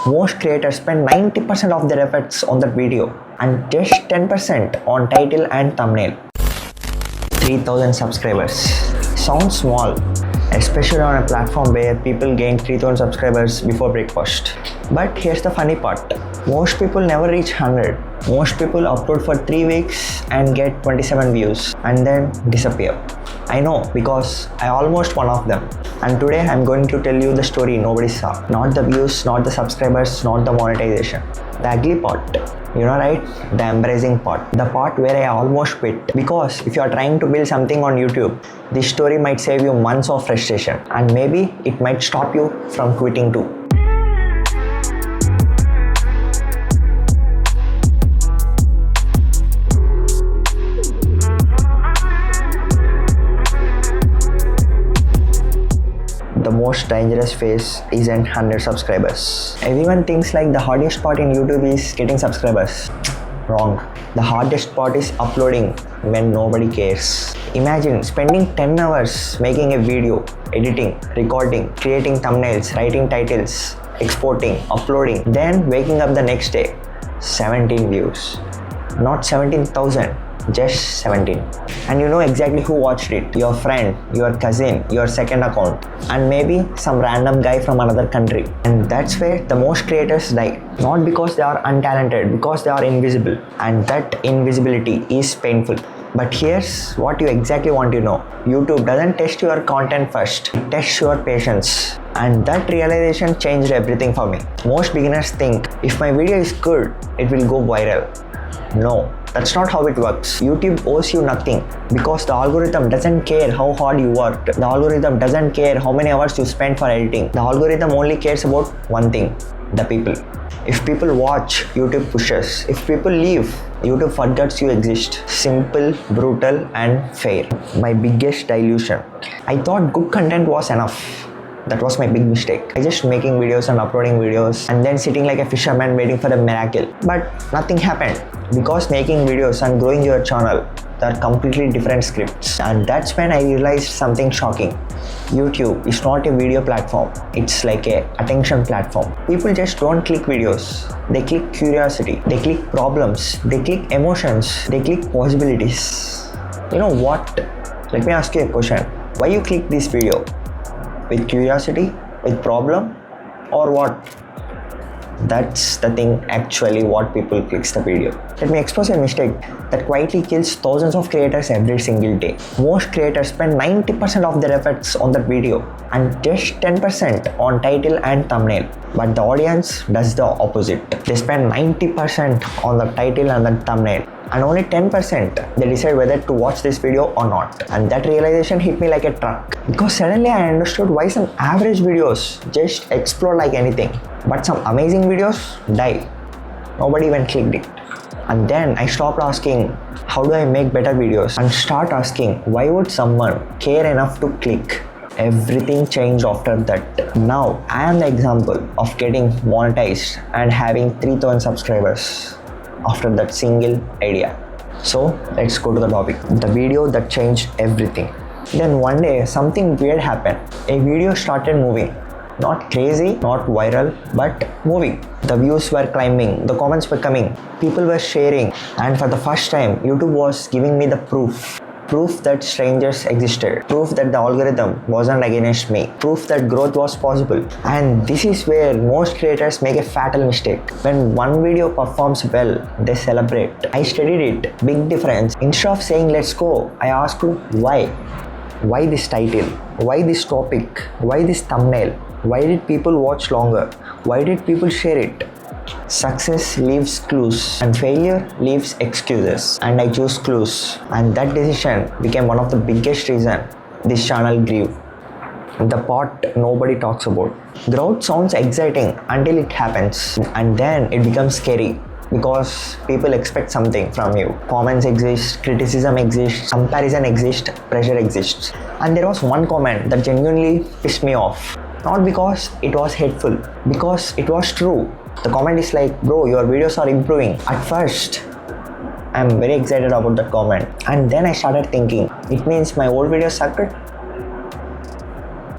Most creators spend 90% of their efforts on the video and just 10% on title and thumbnail. 3,000 subscribers. Sounds small, especially on a platform where people gain 3,000 subscribers before breakfast. But here's the funny part. Most people never reach 100. Most people upload for 3 weeks and get 27 views and then disappear. I know because I almost one of them. And today I'm going to tell you the story nobody saw. Not the views, not the subscribers, not the monetization. The ugly part. You know, right? The embarrassing part. The part where I almost quit. Because if you are trying to build something on YouTube, this story might save you months of frustration. And maybe it might stop you from quitting too. The most dangerous phase isn't 100 subscribers. Everyone thinks like the hardest part in YouTube is getting subscribers. Wrong. The hardest part is uploading when nobody cares. Imagine spending 10 hours making a video, editing, recording, creating thumbnails, writing titles, exporting, uploading, then waking up the next day. 17 views. Not 17,000. Just 17. And you know exactly who watched it. Your friend, your cousin, your second account, and maybe some random guy from another country. And that's where the most creators die. Not because they are untalented, because they are invisible. And that invisibility is painful. But here's what you exactly want to know. YouTube doesn't test your content first. It tests your patience. And that realization changed everything for me. Most beginners think, if my video is good, it will go viral. No, that's not how it works. YouTube owes you nothing because the algorithm doesn't care how hard you worked. The algorithm doesn't care how many hours you spent for editing. The algorithm only cares about one thing, the people. If people watch, YouTube pushes. If people leave, YouTube forgets you exist. Simple, brutal, and fair. My biggest delusion. I thought good content was enough. That was my big mistake. I just making videos and uploading videos and then sitting like a fisherman waiting for the miracle. But nothing happened. Because making videos and growing your channel, they are completely different scripts. And that's when I realized something shocking. YouTube is not a video platform. It's like a attention platform. People just don't click videos. They click curiosity. They click problems. They click emotions. They click possibilities. You know what? Let me ask you a question. Why you click this video? With curiosity, with problem, or what? That's the thing actually what people clicks the video. Let me expose a mistake that quietly kills thousands of creators every single day. Most creators spend 90% of their efforts on the video and just 10% on title and thumbnail. But the audience does the opposite. They spend 90% on the title and the thumbnail. And only 10% they decide whether to watch this video or not. And that realization hit me like a truck. Because suddenly I understood why some average videos just explode like anything. But some amazing videos die. Nobody even clicked it. And then I stopped asking, how do I make better videos? And start asking, why would someone care enough to click? Everything changed after that. Now I am the example of getting monetized and having 3,000 subscribers. After that single idea. So let's go to the topic. The video that changed everything. Then one day something weird happened. A video started moving. Not crazy, not viral, but moving. The views were climbing, the comments were coming, people were sharing, and for the first time YouTube was giving me the proof. Proof that strangers existed. Proof that the algorithm wasn't against me. Proof that growth was possible. And this is where most creators make a fatal mistake. When one video performs well, they celebrate. I studied it. Big difference. Instead of saying let's go, I asked why. Why this title? Why this topic? Why this thumbnail? Why did people watch longer? Why did people share it? Success leaves clues and failure leaves excuses, and I chose clues, and that decision became one of the biggest reasons this channel grew. The part nobody talks about. Growth sounds exciting until it happens, and then it becomes scary because people expect something from you. Comments exist, criticism exists, comparison exists, pressure exists. And there was one comment that genuinely pissed me off. Not because it was hateful, because it was true. The comment is like, bro, your videos are improving. At first, I'm very excited about that comment. And then I started thinking, it means my old videos sucked?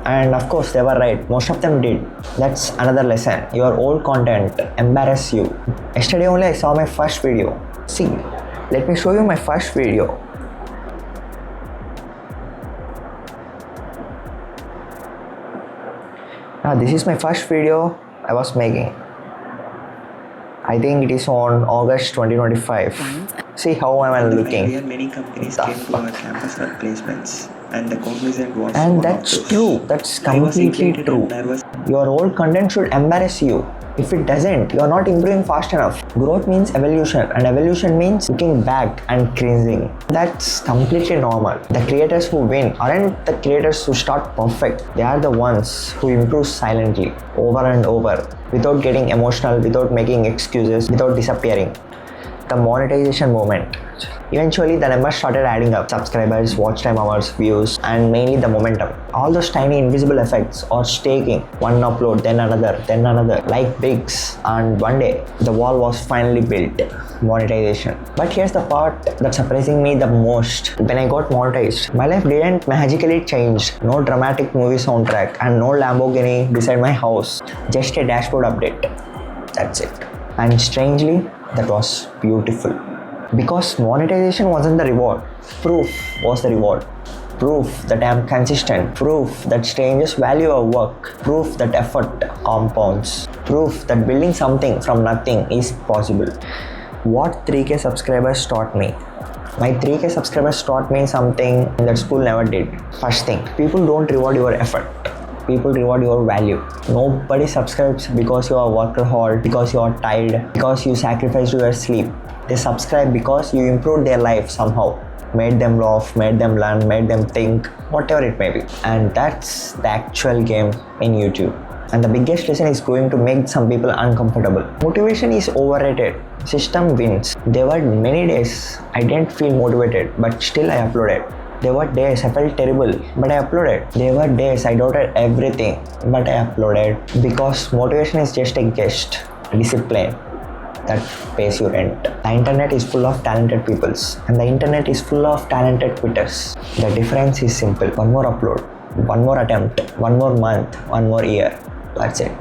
And of course, they were right. Most of them did. That's another lesson. Your old content embarrass you. Yesterday only I saw my first video. See, let me show you my first video. Now this is my first video I was making. I think it is on August 2025. See how am I looking. Many companies came to our campus for placements, and the cognizant was and one that's of those. true. That's I was completely excited true. and nervous. Your old content should embarrass you. If it doesn't, you are not improving fast enough. Growth means evolution, and evolution means looking back and cringing. That's completely normal. The creators who win aren't the creators who start perfect. They are the ones who improve silently, over and over, without getting emotional, without making excuses, without disappearing. The monetization moment. Eventually, the numbers started adding up. Subscribers, watch time hours, views, and mainly the momentum. All those tiny invisible effects are staking. One upload, then another, like bricks. And one day, the wall was finally built. Monetization. But here's the part that's surprising me the most. When I got monetized, my life didn't magically change. No dramatic movie soundtrack and no Lamborghini beside my house. Just a dashboard update. That's it. And strangely, that was beautiful. Because monetization wasn't the reward. Proof was the reward. Proof that I am consistent. Proof that strangers value our work. Proof that effort compounds. Proof that building something from nothing is possible. What 3K subscribers taught me? My 3K subscribers taught me something that school never did. First thing, people don't reward your effort. People reward your value. Nobody subscribes because you are worked hard, because you are tired, because you sacrificed your sleep. They subscribe because you improved their life somehow. Made them laugh, made them learn, made them think, whatever it may be. And that's the actual game in YouTube. And the biggest reason is going to make some people uncomfortable. Motivation is overrated. System wins. There were many days I didn't feel motivated, but still I uploaded. There were days I felt terrible, but I uploaded. There were days I doubted everything, but I uploaded. Because motivation is just a guest, discipline that pays you rent. The internet is full of talented peoples, and the internet is full of talented quitters. The difference is simple. One more upload, one more attempt, one more month, one more year. That's it.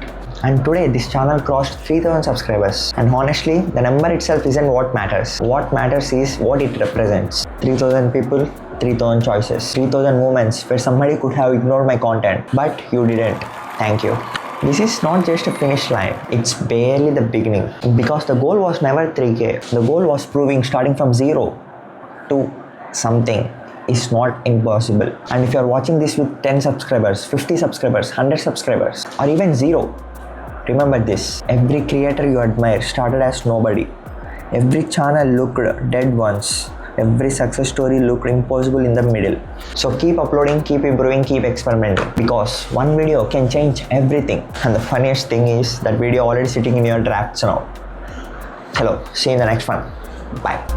And today this channel crossed 3000 subscribers, and honestly the number itself isn't what matters. What matters is what it represents. 3000 people, 3000 choices, 3000 moments where somebody could have ignored my content, but you didn't. Thank you. This is not just a finish line, it's barely the beginning. Because the goal was never 3K, the goal was proving starting from 0 to something is not impossible. And if you are watching this with 10 subscribers, 50 subscribers, 100 subscribers, or even 0, remember this, every creator you admire started as nobody. Every channel looked dead once. Every success story looked impossible in the middle. So keep uploading, keep improving, keep experimenting. Because one video can change everything. And the funniest thing is that video already sitting in your drafts now. Hello, see you in the next one. Bye.